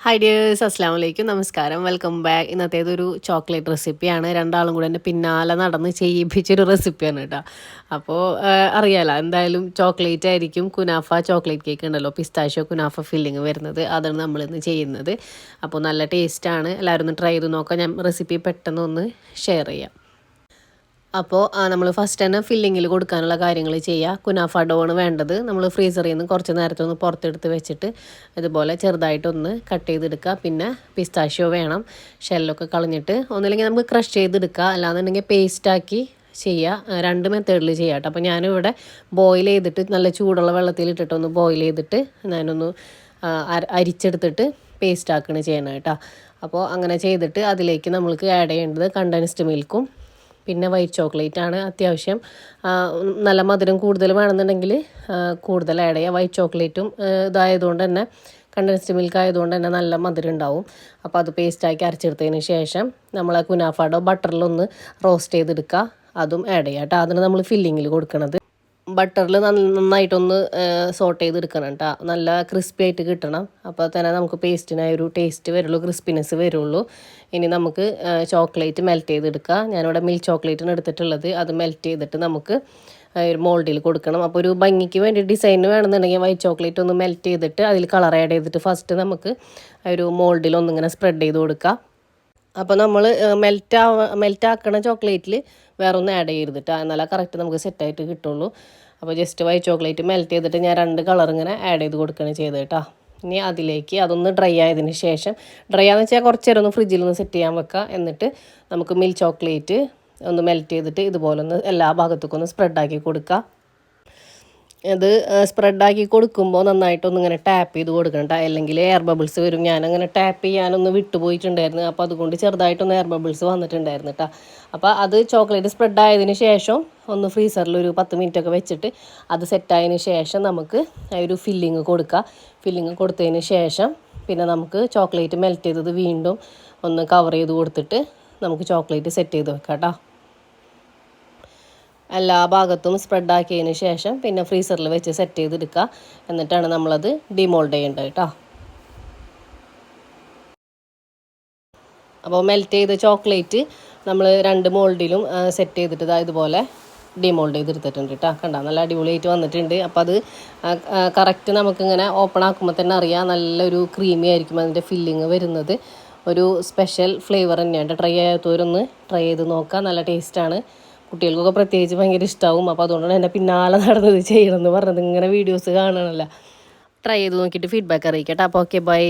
Hi dears, അസ്സാം വലൈക്കും, നമസ്കാരം, വെൽക്കം ബാക്ക്. ഇന്നത്തേതൊരു ചോക്ലേറ്റ് റെസിപ്പിയാണ്. രണ്ടാളും കൂടെ എൻ്റെ പിന്നാലെ നടന്ന് ചെയ്യിപ്പിച്ചൊരു റെസിപ്പിയാണ് കേട്ടോ. അപ്പോൾ അറിയാലോ, എന്തായാലും ചോക്ലേറ്റ് ആയിരിക്കും. കുനാഫ ചോക്ലേറ്റ് കേക്ക് ഉണ്ടല്ലോ, പിസ്താഷ്യോ കുനാഫ ഫില്ലിങ് വരുന്നത്, അതാണ് നമ്മളിന്ന് ചെയ്യുന്നത്. അപ്പോൾ നല്ല ടേസ്റ്റാണ്. എല്ലാവരും ഒന്ന് ട്രൈ ചെയ്ത് നോക്കാം. ഞാൻ റെസിപ്പി പെട്ടെന്ന് ഒന്ന് ഷെയർ ചെയ്യാം. അപ്പോൾ നമ്മൾ ഫസ്റ്റ് തന്നെ ഫില്ലിങ്ങിൽ കൊടുക്കാനുള്ള കാര്യങ്ങൾ ചെയ്യുക. കുനാഫ ഡോണ് വേണ്ടത് നമ്മൾ ഫ്രീസറിൽ നിന്ന് കുറച്ച് നേരത്തെ ഒന്ന് പുറത്തെടുത്ത് വെച്ചിട്ട് ഇതുപോലെ ചെറുതായിട്ടൊന്ന് കട്ട് ചെയ്തെടുക്കുക. പിന്നെ പിസ്താഷ്യോ വേണം, ഷെല്ലൊക്കെ കളഞ്ഞിട്ട്. ഒന്നില്ലെങ്കിൽ നമുക്ക് ക്രഷ് ചെയ്തെടുക്കുക, അല്ലാന്നുണ്ടെങ്കിൽ പേസ്റ്റാക്കി ചെയ്യുക. രണ്ട് മെത്തേഡിൽ ചെയ്യാം കേട്ടോ. അപ്പോൾ ഞാനിവിടെ ബോയിൽ ചെയ്തിട്ട് നല്ല ചൂടുള്ള വെള്ളത്തിലിട്ടിട്ടൊന്ന് ബോയിൽ ചെയ്തിട്ട് ഞാനൊന്ന് അരിച്ചെടുത്തിട്ട് പേസ്റ്റ് ആക്കുകയാണ് ചെയ്യണം കേട്ടോ. അപ്പോൾ അങ്ങനെ ചെയ്തിട്ട് അതിലേക്ക് നമ്മൾക്ക് ആഡ് ചെയ്യേണ്ടത് കണ്ടൻസ്ഡ് മിൽക്കും പിന്നെ വൈറ്റ് ചോക്ലേറ്റ് ആണ്. അത്യാവശ്യം നല്ല മധുരം കൂടുതൽ വേണമെന്നുണ്ടെങ്കിൽ കൂടുതൽ ആഡ് ചെയ്യുക. വൈറ്റ് ചോക്ലേറ്റും ഇതായതുകൊണ്ട് തന്നെ, കണ്ടൻസ്ഡ് മിൽക്ക് ആയതുകൊണ്ട് തന്നെ നല്ല മധുരം ഉണ്ടാവും. അപ്പോൾ അത് പേസ്റ്റാക്കി അരച്ചെടുത്തതിന് ശേഷം നമ്മൾ ആ കുനാഫാഡോ ബട്ടറിലൊന്ന് റോസ്റ്റ് ചെയ്തെടുക്കുക, അതും ആഡ് ചെയ്യുക കേട്ടോ. അതിന് നമ്മൾ ഫില്ലിങ്ങിൽ കൊടുക്കണത് ബട്ടറിൽ നന്നായിട്ടൊന്ന് സോട്ട് ചെയ്തെടുക്കണം കേട്ടോ. നല്ല ക്രിസ്പി ആയിട്ട് കിട്ടണം. അപ്പോൾ തന്നെ നമുക്ക് പേസ്റ്റിനായൊരു ടേസ്റ്റ് വരുള്ളൂ, ക്രിസ്പിനെസ് വരുള്ളൂ. ഇനി നമുക്ക് ചോക്ലേറ്റ് മെൽറ്റ് ചെയ്തെടുക്കുക. ഞാനിവിടെ മിൽക്ക് ചോക്ലേറ്റിന് എടുത്തിട്ടുള്ളത്. അത് മെൽറ്റ് ചെയ്തിട്ട് നമുക്ക് ഒരു മോൾഡിൽ കൊടുക്കണം. അപ്പോൾ ഒരു ഭംഗിക്ക് വേണ്ടി ഡിസൈന് വേണമെന്നുണ്ടെങ്കിൽ വൈറ്റ് ചോക്ലേറ്റ് ഒന്ന് മെൽറ്റ് ചെയ്തിട്ട് അതിൽ കളർ ആഡ് ചെയ്തിട്ട് ഫസ്റ്റ് നമുക്ക് ഒരു മോൾഡിൽ ഒന്നിങ്ങനെ സ്പ്രെഡ് ചെയ്ത് കൊടുക്കുക. അപ്പോൾ നമ്മൾ മെൽറ്റാക്കണ ചോക്ലേറ്റിൽ വേറെ ഒന്നും ആഡ് ചെയ്തിട്ട് എന്നാലും കറക്റ്റ് നമുക്ക് സെറ്റായിട്ട് കിട്ടുള്ളൂ. അപ്പോൾ ജസ്റ്റ് വൈറ്റ് ചോക്ലേറ്റ് മെൽറ്റ് ചെയ്തിട്ട് ഞാൻ രണ്ട് കളർ ഇങ്ങനെ ആഡ് ചെയ്ത് കൊടുക്കുകയാണ് ചെയ്തത് കേട്ടോ. ഇനി അതിലേക്ക് അതൊന്ന് ഡ്രൈ ആയതിന് ശേഷം, ഡ്രൈ ആണെന്ന് വെച്ചാൽ കുറച്ച് നേരം ഒന്ന് ഫ്രിഡ്ജിൽ ഒന്ന് സെറ്റ് ചെയ്യാൻ വെക്കുക. എന്നിട്ട് നമുക്ക് മിൽക്ക് ചോക്ലേറ്റ് ഒന്ന് മെൽറ്റ് ചെയ്തിട്ട് ഇതുപോലെ ഒന്ന് എല്ലാ ഭാഗത്തേക്കും ഒന്ന് സ്പ്രെഡാക്കി കൊടുക്കുക. അത് സ്പ്രെഡാക്കി കൊടുക്കുമ്പോൾ നന്നായിട്ടൊന്നിങ്ങനെ ടാപ്പ് ചെയ്ത് കൊടുക്കണം കേട്ടോ, അല്ലെങ്കിൽ എയർ ബബിൾസ് വരും. ഞാനങ്ങനെ ടാപ്പ് ചെയ്യാനൊന്ന് വിട്ടുപോയിട്ടുണ്ടായിരുന്നു. അപ്പോൾ അതുകൊണ്ട് ചെറുതായിട്ടൊന്ന് എയർ ബബിൾസ് വന്നിട്ടുണ്ടായിരുന്നു കേട്ടോ. അപ്പോൾ അത് ചോക്ലേറ്റ് സ്പ്രെഡ് ആയതിന് ശേഷം ഒന്ന് ഫ്രീസറിൽ ഒരു 10 മിനിറ്റൊക്കെ വെച്ചിട്ട് അത് സെറ്റായതിന് ശേഷം നമുക്ക് ഒരു ഫില്ലിങ് കൊടുക്കുക. ഫില്ലിങ് കൊടുത്തതിന് ശേഷം പിന്നെ നമുക്ക് ചോക്ലേറ്റ് മെൽറ്റ് ചെയ്തത് വീണ്ടും ഒന്ന് കവർ ചെയ്ത് കൊടുത്തിട്ട് നമുക്ക് ചോക്ലേറ്റ് സെറ്റ് ചെയ്ത് വെക്കാം കേട്ടോ. എല്ലാ ഭാഗത്തും സ്പ്രെഡാക്കിയതിന് ശേഷം പിന്നെ ഫ്രീസറിൽ വെച്ച് സെറ്റ് ചെയ്തെടുക്കുക. എന്നിട്ടാണ് നമ്മളത് ഡിമോൾഡ് ചെയ്യേണ്ടത് കേട്ടോ. അപ്പോൾ മെൽറ്റ് ചെയ്ത ചോക്ലേറ്റ് നമ്മൾ രണ്ട് മോൾഡിലും സെറ്റ് ചെയ്തിട്ട് ഇതുപോലെ ഡിമോൾഡ് ചെയ്തെടുത്തിട്ടുണ്ട് കേട്ടോ. കണ്ടോ, നല്ല അടിപൊളിയായിട്ട് വന്നിട്ടുണ്ട്. അപ്പോൾ അത് കറക്റ്റ് നമുക്കിങ്ങനെ ഓപ്പൺ ആക്കുമ്പോൾ തന്നെ അറിയാം, നല്ലൊരു ക്രീമി ആയിരിക്കും അതിൻ്റെ ഫില്ലിങ് വരുന്നത്. ഒരു സ്പെഷ്യൽ ഫ്ലേവർ തന്നെയാണ്. ട്രൈ ചെയ്യാത്തവരൊന്ന് ട്രൈ ചെയ്ത് നോക്കാം, നല്ല ടേസ്റ്റാണ്. കുട്ടികൾക്കൊക്കെ പ്രത്യേകിച്ച് ഭയങ്കര ഇഷ്ടമാവും. അപ്പോൾ അതുകൊണ്ടാണ് എന്നെ പിന്നാലെ നടന്നത് ചെയ്യണമെന്ന് പറഞ്ഞത്. ഇങ്ങനെ വീഡിയോസ് കാണണമല്ലോ. ട്രൈ ചെയ്ത് നോക്കിയിട്ട് ഫീഡ്ബാക്ക് അറിയിക്കട്ടെ. അപ്പോൾ ഓക്കെ, ബൈ.